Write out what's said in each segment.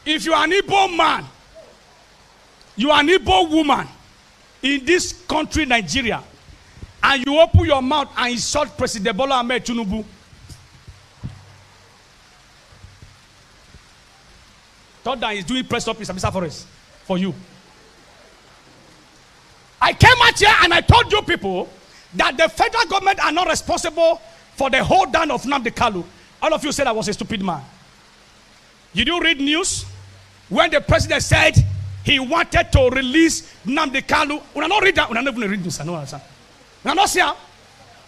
If you are an Igbo man, you are an Igbo woman in this country, Nigeria, and you open your mouth and insult President Bola Ahmed Tinubu, thought that he's doing press up in Sambisa Forest for you. I came out here and I told you people that the federal government are not responsible for the hold down of Nnamdi Kanu. All of you said I was a stupid man. Did you read news when the president said he wanted to release Nnamdi Kanu? When I not read that, when I never read news, I know that. When I not see her,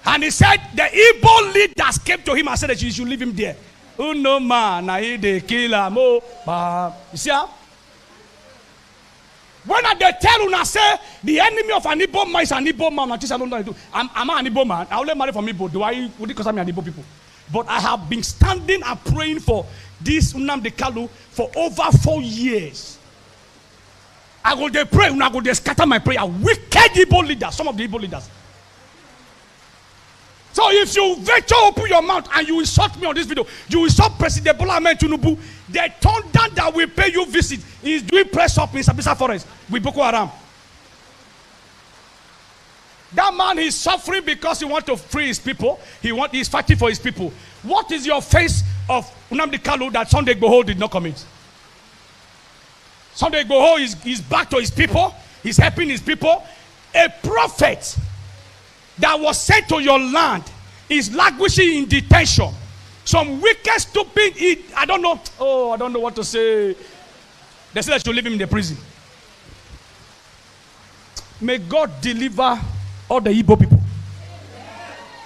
and he said the Igbo leaders came to him and said that you should leave him there. Oh no man, I de kill him. You see her? When they tell you, say the enemy of an Igbo man is an Igbo man, I don't know. I'm an Igbo man. I only marry from Igbo. Would it cause me an Igbo people? But I have been standing and praying for this Nnamdi Kanu for over 4 years. I go to pray, I go to scatter my prayer. Wicked Igbo leaders, some of the Igbo leaders. So if you venture open your mouth and you insult me on this video, you insult President Bola Ahmed Tinubu, the thunder that will pay you visit is doing press up in Sambisa Forest with Boko Haram. That man is suffering because he wants to free his people. He's fighting for his people. What is your face of Nnamdi Kanu that Sunday Igboho did not commit? Sunday Igboho is back to his people. He's helping his people. A prophet that was sent to your land is languishing in detention. Some wicked, stupid, I don't know what to say. They said I should leave him in the prison. May God deliver all the Igbo people.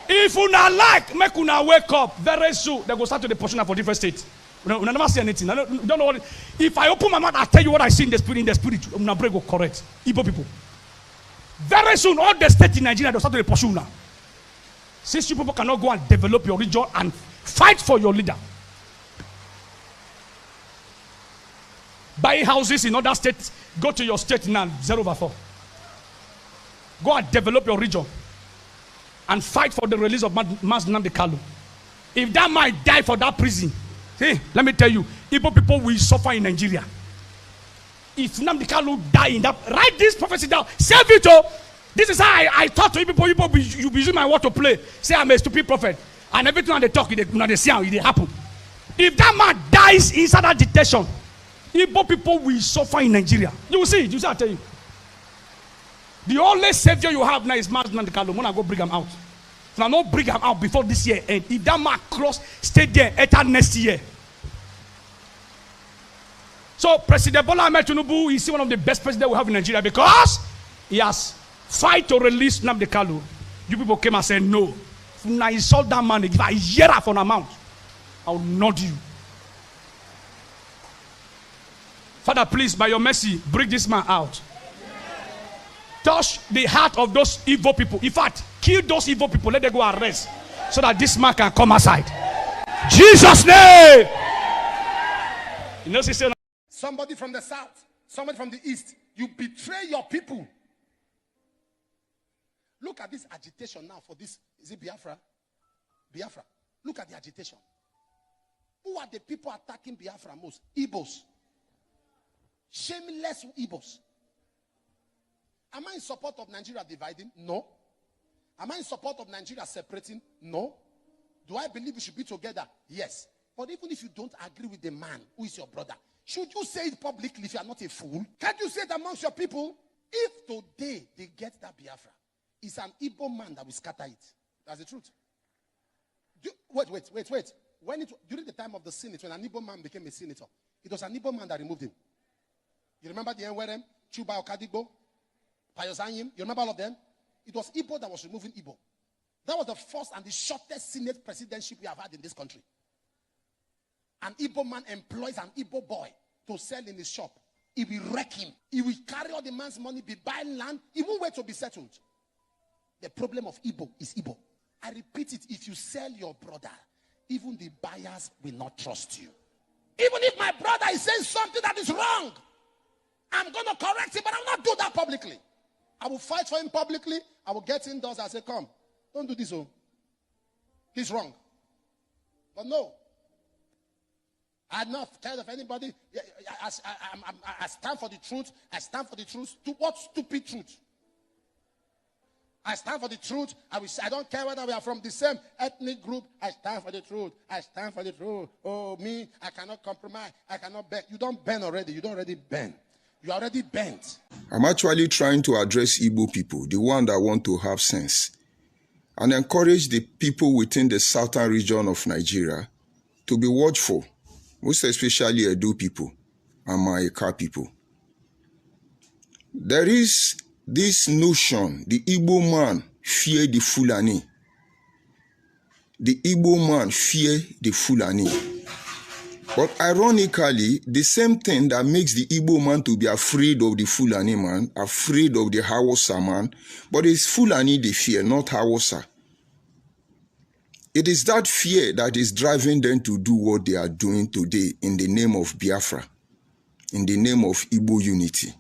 If you not like, make una wake up very soon. They go start to the portion for different states. We never see anything. I don't know what. If I open my mouth, I tell you what I see in the spirit. In the spirit, una break go correct. Igbo people. Very soon, all the states in Nigeria, they'll start to pursue now. Since you people cannot go and develop your region and fight for your leader. Buy houses in other states, go to your state now, 0/4. Go and develop your region and fight for the release of Mass Nnamdi Kanu. If that man die for that prison, hey, let me tell you, Igbo people will suffer in Nigeria. If Nnamdi Kanu die in that, write this prophecy down. Save it, oh. This is how I talk to you people. You be using my word to play. Say I'm a stupid prophet. And everything they talk, they see how it happen. If that man dies inside that detention, Igbo people will suffer in Nigeria. You will see it. You see, I tell you. The only savior you have now is Mass Nnamdi Kanu. When I go bring him out. If I not bring him out before this year, and if that man stay there enter next year. So President Bola Ahmed Tinubu is one of the best presidents we have in Nigeria because he has fight to release Nnamdi Kanu. You people came and said no. Now you insult that man, give a year for an amount. I will nod you. Father, please, by your mercy, bring this man out. Touch the heart of those evil people. In fact, kill those evil people. Let them go arrest so that this man can come aside. Jesus' name. You know, sister. Somebody from the south, somebody from the east, you betray your people. Look at this agitation now for this. Is it Biafra? Biafra. Look at the agitation. Who are the people attacking Biafra most? Igbos. Shameless Igbos. Am I in support of Nigeria dividing? No. Am I in support of Nigeria separating? No. Do I believe we should be together? Yes. But even if you don't agree with the man who is your brother, should you say it publicly if you are not a fool? Can't you say it amongst your people? If today they get that Biafra, it's an Igbo man that will scatter it. That's the truth. Wait. During the time of the Senate, when an Igbo man became a senator, it was an Igbo man that removed him. You remember the NWRM, Chuba Okadigbo, Payosanyim? You remember all of them? It was Igbo that was removing Igbo. That was the first and the shortest Senate presidency we have had in this country. An Igbo man employs an Igbo boy to sell in his shop. He will wreck him. He will carry all the man's money, be buying land. He won't wait to be settled. The problem of Igbo is Igbo. I repeat it, if you sell your brother, even the buyers will not trust you. Even if my brother is saying something that is wrong, I'm going to correct him, but I will not do that publicly. I will fight for him publicly. I will get indoors and say, come, don't do this. Oh. He's wrong. But no. I'm not scared of anybody. I stand for the truth. I stand for the truth. What stupid truth? I stand for the truth. I don't care whether we are from the same ethnic group. I stand for the truth. I stand for the truth. Oh, me, I cannot compromise. I cannot bend. You don't bend already. You don't already bend. You are already bent. I'm actually trying to address Igbo people, the one that want to have sense, and encourage the people within the southern region of Nigeria to be watchful, most especially Edo people and Maeka people. There is this notion, the Igbo man fear the Fulani. The Igbo man fear the Fulani. But ironically, the same thing that makes the Igbo man to be afraid of the Fulani man, afraid of the Hausa man, but it's Fulani they fear, not Hausa. It is that fear that is driving them to do what they are doing today in the name of Biafra, in the name of Igbo unity.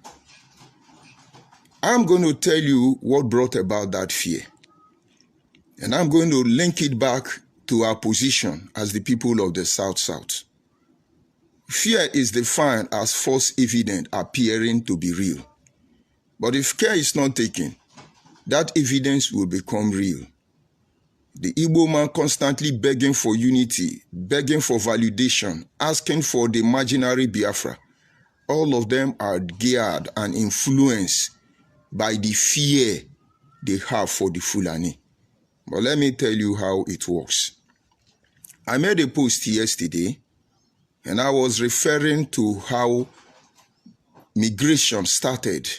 I'm going to tell you what brought about that fear. And I'm going to link it back to our position as the people of the South-South. Fear is defined as false evidence appearing to be real. But if care is not taken, that evidence will become real. The Igbo man constantly begging for unity, begging for validation, asking for the imaginary Biafra. All of them are geared and influenced by the fear they have for the Fulani. But let me tell you how it works. I made a post yesterday, and I was referring to how migration started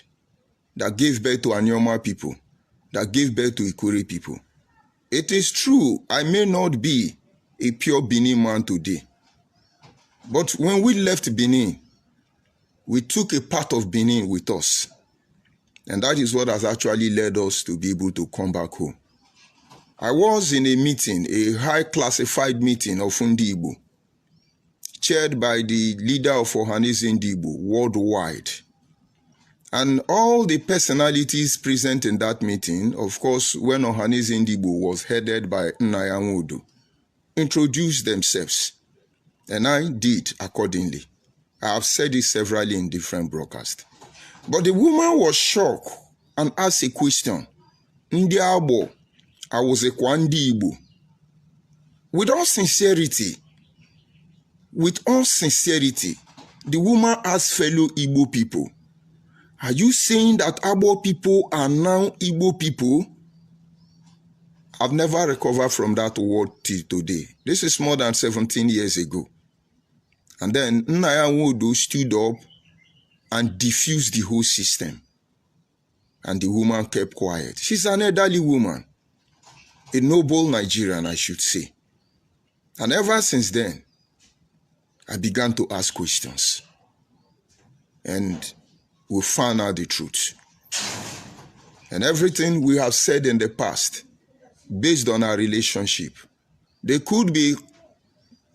that gave birth to Anyoma people, that gave birth to Ikure people. It is true, I may not be a pure Benin man today. But when we left Benin, we took a part of Benin with us. And that is what has actually led us to be able to come back home. I was in a meeting, a high classified meeting of Ndigbo, chaired by the leader of Ohanese Ndigbo worldwide. And all the personalities present in that meeting, of course, when Ohanese Ndigbo was headed by Nnayamudu, introduced themselves. And I did accordingly. I have said it severally in different broadcasts. But the woman was shocked and asked a question. Ndiabo, I was a Kwandi Igbo. With all sincerity, the woman asked fellow Igbo people, are you saying that Abo people are now Igbo people? I've never recovered from that word till today. This is more than 17 years ago. And then Nnayamudu stood up and diffused the whole system. And the woman kept quiet. She's an elderly woman. A noble Nigerian, I should say. And ever since then, I began to ask questions. And we found out the truth. And everything we have said in the past, based on our relationship, they could be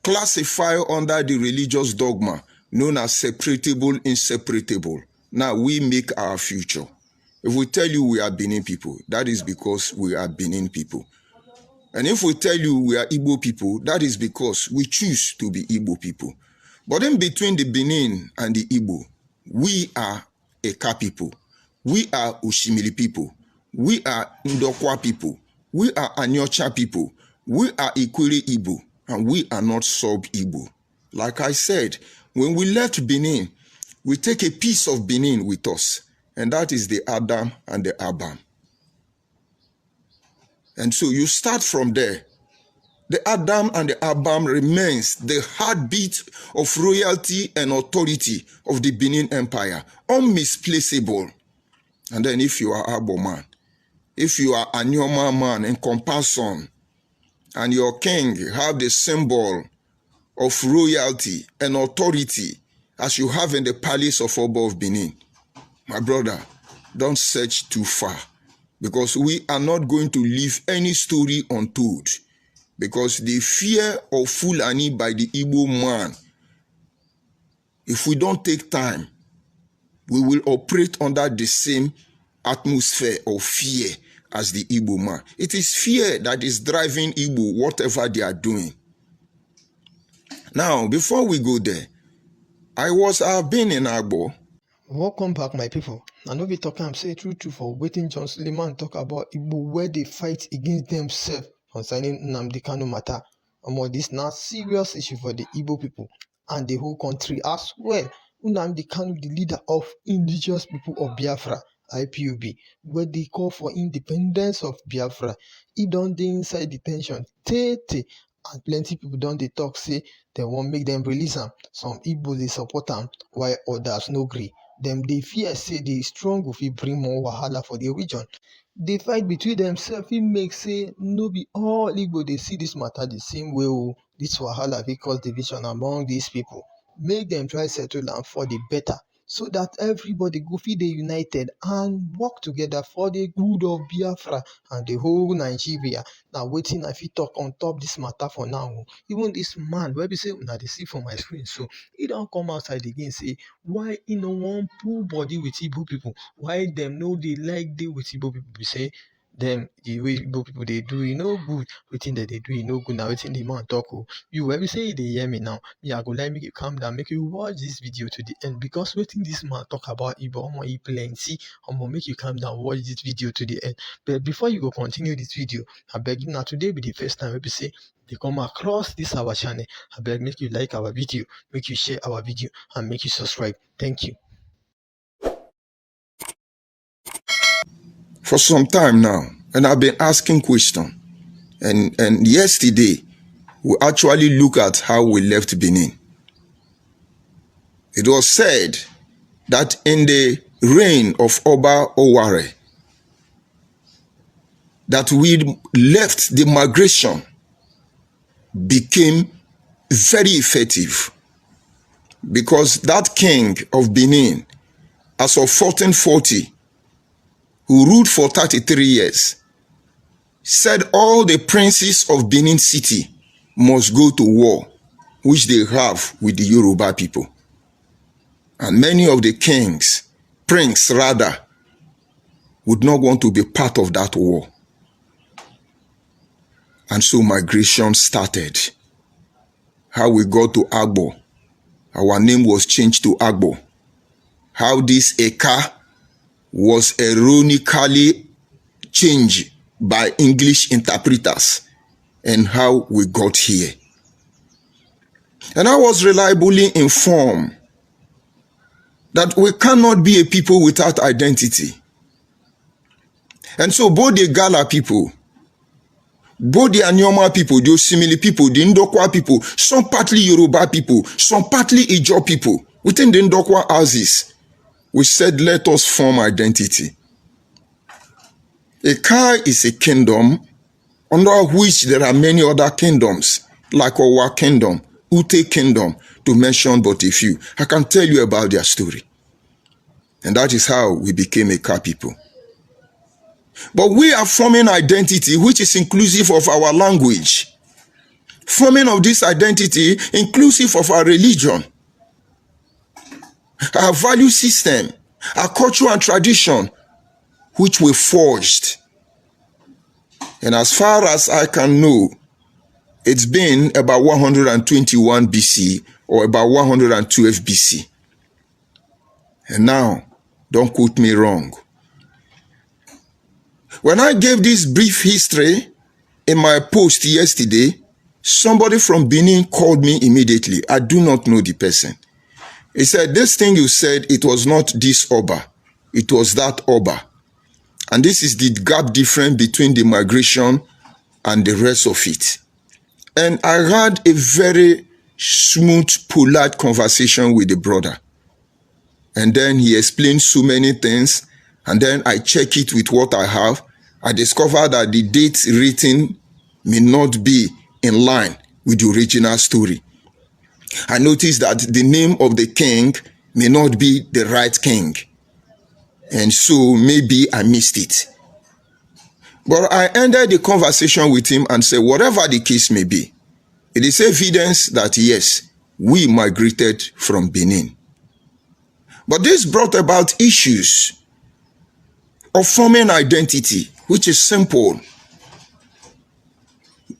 classified under the religious dogma known as separatable, inseparable. Now we make our future. If we tell you we are Benin people, that is because we are Benin people. And if we tell you we are Igbo people, that is because we choose to be Igbo people. But in between the Benin and the Igbo, we are Eka people. We are Oshimili people. We are Ndokwa people. We are Anyocha people. We are Ikwere Igbo. And we are not sub-Igbo. Like I said, when we left Benin, we take a piece of Benin with us. And that is the Adam and the Abam. And so you start from there. The Adam and the Abam remains the heartbeat of royalty and authority of the Benin Empire. Unmisplaceable. And then if you are Abo man, if you are Anyoma man in comparison, and your king have the symbol of royalty and authority as you have in the palace of Oba of Benin, my brother, don't search too far, because we are not going to leave any story untold, because the fear of Fulani by the Igbo man, if we don't take time, we will operate under the same atmosphere of fear as the Igbo man. It is fear that is driving Igbo whatever they are doing. Now, before we go there, I've been in Agbo. Welcome back, my people. I know we talk am say true for waiting John Suleiman talk about Igbo where they fight against themselves concerning Nnamdi Kanu matter. This na serious issue for the Igbo people and the whole country as well. Nnamdi Kanu, the leader of indigenous people of Biafra, IPOB, where they call for independence of Biafra. He don dey inside detention tey and plenty people don dey talk say they wan make them release am. Some Igbo dey support am while others no gree. Dem dey fear say the strong go fit bring more wahala for the region. The fight between themselves fit make say no be all Igbo dey see this matter the same way o. This wahala fit cause division among these people. Make dem try settle am for the better so that everybody go fit dey united and work together for the good of Biafra and the whole Nigeria. Na wetin I fit talk on top this matter for now o. Even this man wey be say una dey see for my screen so, he don come outside again say why he no wan pull body with Igbo people, why dem no dey like dey with Igbo people. Be say dem the way Igbo people dey do e no good, wetin dem dey do e no good. Na wetin the man talk o. You wey be say you dey hear me now, me I go like make you calm down, make you watch this video to the end because wetin this man talk about Igbo e plenty. Make you calm down, watch this video to the end. But before you go continue this video, abeg na today be the first time wey be say they come across this our channel, abeg make you like our video, make you share our video and make you subscribe. Thank you. For some time now, and I've been asking questions. And yesterday, we actually look at how we left Benin. It was said that in the reign of Oba Oware, that we left, the migration became very effective because that king of Benin, as of 1440, who ruled for 33 years, said all the princes of Benin City must go to war, which they have with the Yoruba people. And many of the prince rather, would not want to be part of that war. And so migration started. How we got to Agbo. Our name was changed to Agbo. How this Eka was ironically changed by English interpreters, and how we got here. And I was reliably informed that we cannot be a people without identity. And so both the Gala people, both the Anyoma people, the Osimili people, the Ndokwa people, some partly Yoruba people, some partly Ijo people, within the Ndokwa houses, we said, let us form identity. Eka is a kingdom under which there are many other kingdoms, like Owa kingdom, Ute kingdom, to mention but a few. I can tell you about their story. And that is how we became Eka people. But we are forming identity which is inclusive of our language. Forming of this identity inclusive of our religion, our value system, our culture and tradition, which we forged. And as far as I can know, it's been about 121 BC or about 112 BC. And now, don't quote me wrong. When I gave this brief history in my post yesterday, somebody from Benin called me immediately. I do not know the person. He said, this thing you said, it was not this Oba, it was that Oba. And this is the gap difference between the migration and the rest of it. And I had a very smooth, polite conversation with the brother. And then he explained so many things. And then I check it with what I have. I discovered that the dates written may not be in line with the original story. I noticed that the name of the king may not be the right king. And so maybe I missed it. But I ended the conversation with him and said, whatever the case may be, it is evidence that yes, we migrated from Benin. But this brought about issues of forming identity, which is simple.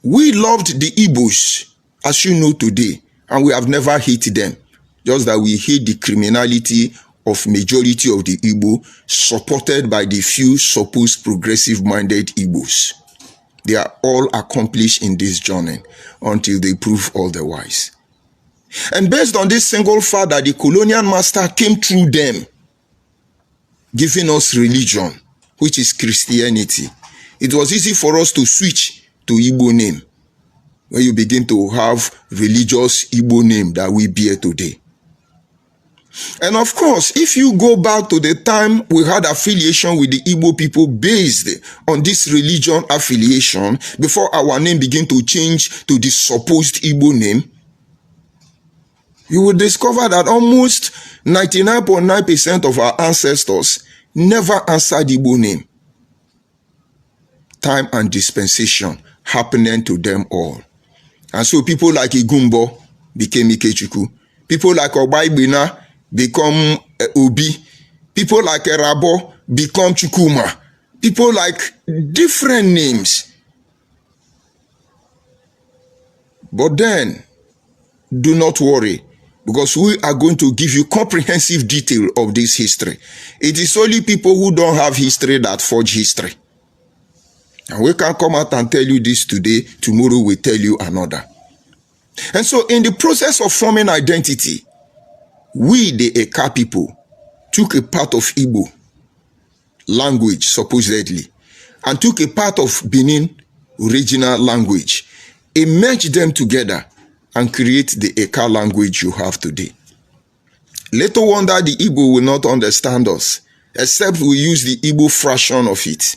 We loved the IGBOS, as you know today, and we have never hated them. Just that we hate the criminality of majority of the Igbo, supported by the few supposed progressive-minded Igbos. They are all accomplished in this journey until they prove otherwise. And based on this single fact that the colonial master came through them, giving us religion, which is Christianity, it was easy for us to switch to Igbo name when you begin to have religious Igbo name that we bear today. And of course, if you go back to the time we had affiliation with the Igbo people based on this religion affiliation, before our name began to change to the supposed Igbo name, you will discover that almost 99.9% of our ancestors never answered Igbo name. Time and dispensation happening to them all. And so people like Igumbo became Ikechukwu. People like Obaibina become Obi. People like Erabo become Chukuma. People like different names. But then, do not worry, because we are going to give you comprehensive detail of this history. It is only people who don't have history that forge history. And we can come out and tell you this today, tomorrow we'll tell you another. And so in the process of forming identity, we, the Eka people, took a part of Igbo language, supposedly, and took a part of Benin original language, and merged them together and create the Eka language you have today. Little wonder the Igbo will not understand us, except we use the Igbo fraction of it.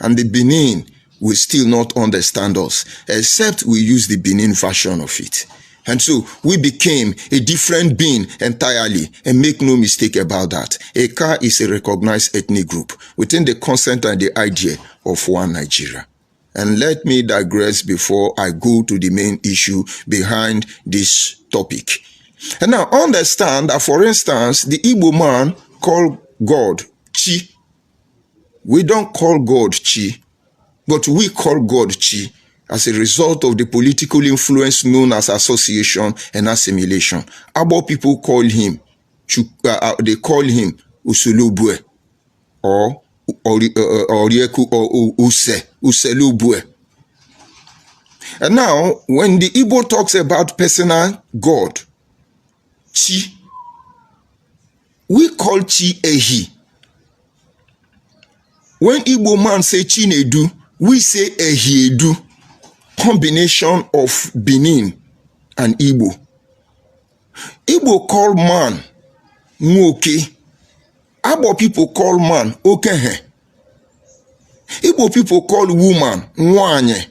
And the Benin will still not understand us, except we use the Benin version of it. And so we became a different being entirely, and make no mistake about that. Eka is a recognized ethnic group within the concept and the idea of one Nigeria. And let me digress before I go to the main issue behind this topic. And now understand that, for instance, the Igbo man called God Chi. We don't call God Chi, but we call God Chi as a result of the political influence known as association and assimilation. Abo people call him, they call him Usulubwe or Orieku or Uselubwe. And now, when the Igbo talks about personal God, Chi, we call Chi Ehi. When Igbo man say Chinedu, we say Ehiedu, combination of Benin and Igbo. Igbo call man Nwoke. Abo people call man Okehe. Igbo people call woman Nwanye.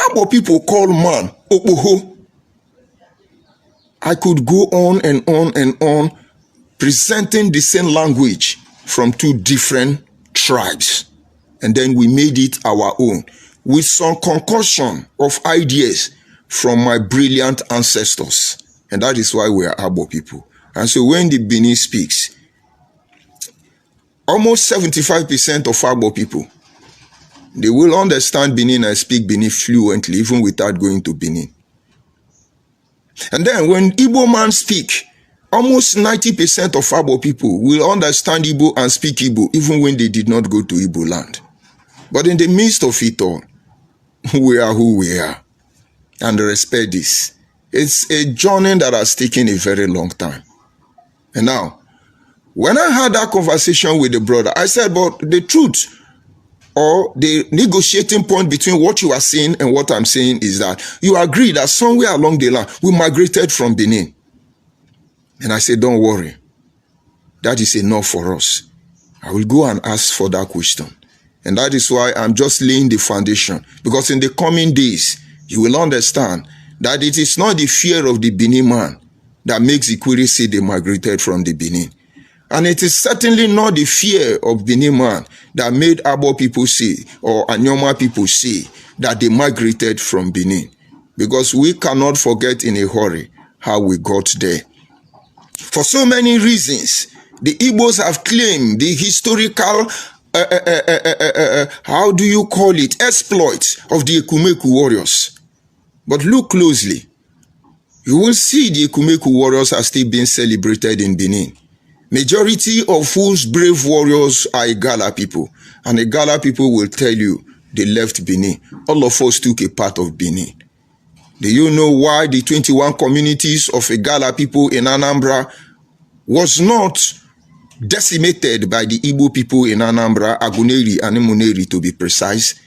Abo people call man Okpoho. I could go on and on and on, presenting the same language from two different tribes, and then we made it our own with some concussion of ideas from my brilliant ancestors, and that is why we are Abo people. And so when the Benin speaks, almost 75% of Abo people, they will understand Benin and speak Benin fluently, even without going to Benin. And then when Igbo man speak, almost 90% of Abo people will understand Igbo and speak Igbo, even when they did not go to Igbo land. But in the midst of it all, we are who we are. And respect this. It's a journey that has taken a very long time. And now, when I had that conversation with the brother, I said, but the truth or the negotiating point between what you are saying and what I'm saying is that you agree that somewhere along the line, we migrated from Benin. And I said, don't worry. That is enough for us. I will go and ask for that question. And that is why I'm just laying the foundation. Because in the coming days, you will understand that it is not the fear of the Benin man that makes the Ikwiri say they migrated from the Benin. And it is certainly not the fear of Benin man that made Abo people say, or Anyoma people say, that they migrated from Benin. Because we cannot forget in a hurry how we got there. For so many reasons, the Igbos have claimed the historical, how do you call it, exploits of the Ekumeku warriors. But look closely. you will see the Ekumeku warriors are still being celebrated in Benin. Majority of whose brave warriors are Igala people. And Igala people will tell you they left Benin. All of us took a part of Benin. Do you know why the 21 communities of Igala people in Anambra was not decimated by the Igbo people in Anambra, Aguneri and Imuneri to be precise?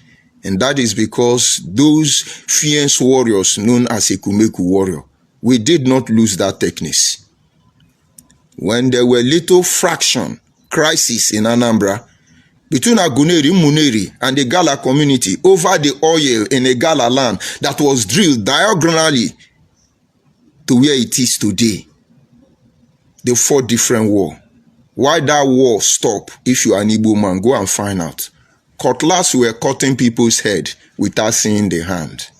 And that is because those fierce warriors known as Ekumeku warrior, we did not lose that technique. When there were little fraction crisis in Anambra between Aguneri, Muneri and the Gala community over the oil in a Gala land that was drilled diagonally to where it is today, they fought different war. Why that war stop? If you are an Igbo man, go and find out. Cutlass were cutting people's head without seeing the hand.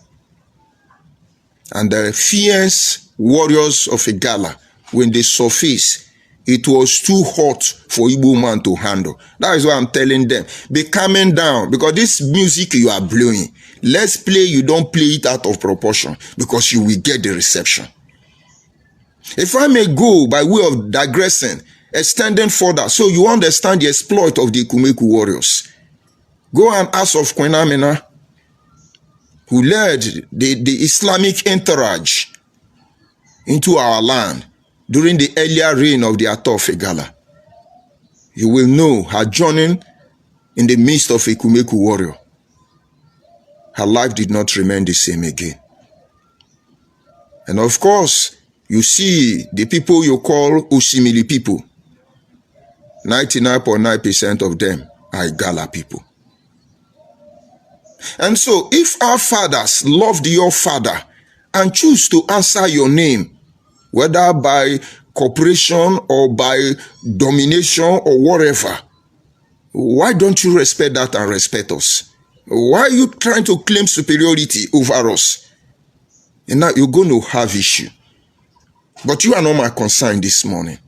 And the fierce warriors of Igala, when they surfaced, it was too hot for Igbo man to handle. That is why I'm telling them, be calming down, because this music you are blowing, let's play, you don't play it out of proportion, because you will get the reception. If I may go by way of digressing, extending further, so you understand the exploit of the Ekumeku warriors. Go and ask of Queen Amina, who led the Islamic entourage into our land during the earlier reign of the Ato of Igala. You will know her journey in the midst of a Ekumeku warrior. Her life did not remain the same again. And of course, you see the people you call Osimili people. 99.9% of them are Igala people. And so, if our fathers loved your father and choose to answer your name, whether by cooperation or by domination or whatever, why don't you respect that and respect us? Why are you trying to claim superiority over us? And now you're going to have issue. But you are not my concern this morning.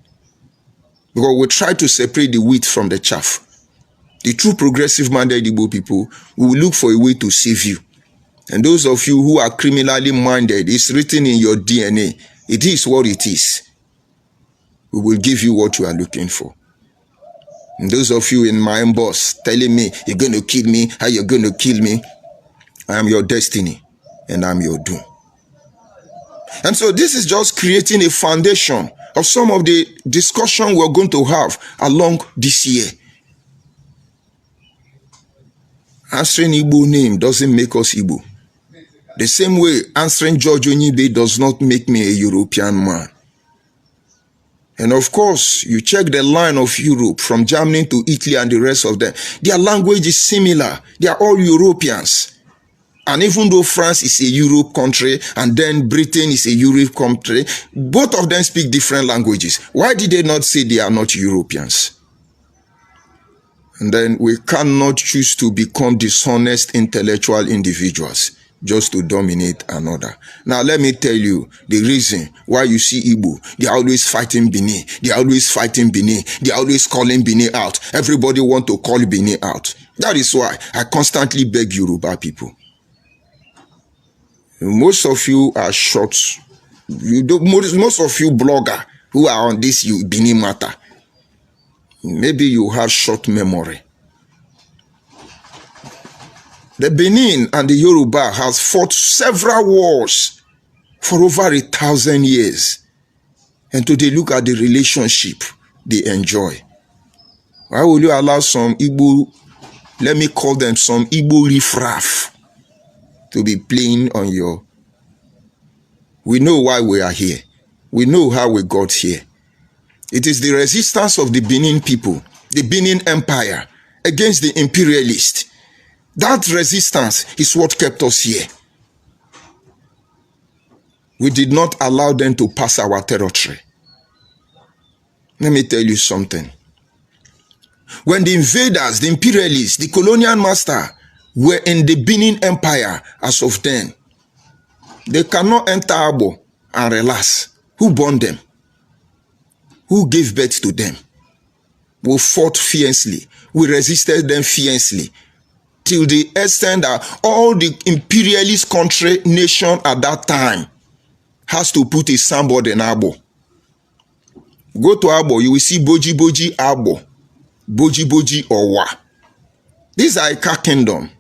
Because we try to separate the wheat from the chaff. The true progressive-minded Igbo people will look for a way to save you. And those of you who are criminally minded, it's written in your DNA. It is what it is. We will give you what you are looking for. And those of you in my IGBOS telling me, you're going to kill me, how you're going to kill me, I am your destiny and I'm your doom. And so this is just creating a foundation of some of the discussion we're going to have along this year. Answering Igbo name doesn't make us Igbo. The same way answering George Onyibe does not make me a European man. And of course, you check the line of Europe from Germany to Italy and the rest of them. Their language is similar. They are all Europeans. And even though France is a Europe country and then Britain is a Europe country, both of them speak different languages. Why did they not say they are not Europeans? And then we cannot choose to become dishonest intellectual individuals just to dominate another. Now let me tell you the reason why you see Igbo. They are always fighting Benin. They are always fighting Benin. They are always calling Benin out. Everybody want to call Benin out. That is why I constantly beg Yoruba people. Most of you are short. Most of you blogger who are on this Benin matter, maybe you have short memory. The Benin and the Yoruba has fought several wars for over 1,000 years. And today look at the relationship they enjoy. Why will you allow some Igbo, let me call them some Igbo riffraff, to be playing on your... We know why we are here. We know how we got here. It is the resistance of the Benin people, the Benin Empire, against the imperialists. That resistance is what kept us here. We did not allow them to pass our territory. Let me tell you something. When the invaders, the imperialists, the colonial master were in the Benin Empire as of then, they cannot enter Abo and relax. Who born them? Who gave birth to them? We fought fiercely. We resisted them fiercely. Till the extent that all the imperialist country, nation at that time has to put a signboard in Abo. Go to Abo, you will see Boji Boji Abo, Boji Boji Owa. These are Ika kingdom.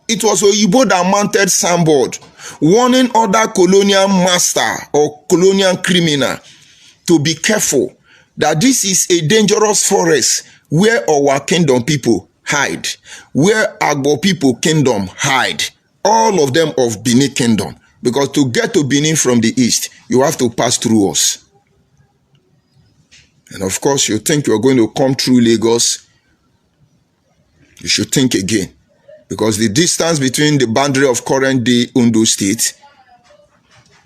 It was Oyibo that mounted signboard warning other colonial master or colonial criminal to be careful that this is a dangerous forest where our kingdom people hide, where Agbo people kingdom hide, all of them of Benin kingdom. Because to get to Benin from the east, you have to pass through us. And of course, you think you're going to come through Lagos, you should think again. Because the distance between the boundary of current-day Ondo State,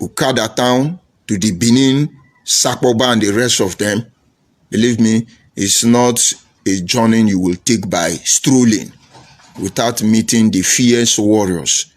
Okada Town, to the Benin, Sakoba, and the rest of them, believe me, it's not a journey you will take by strolling without meeting the fierce warriors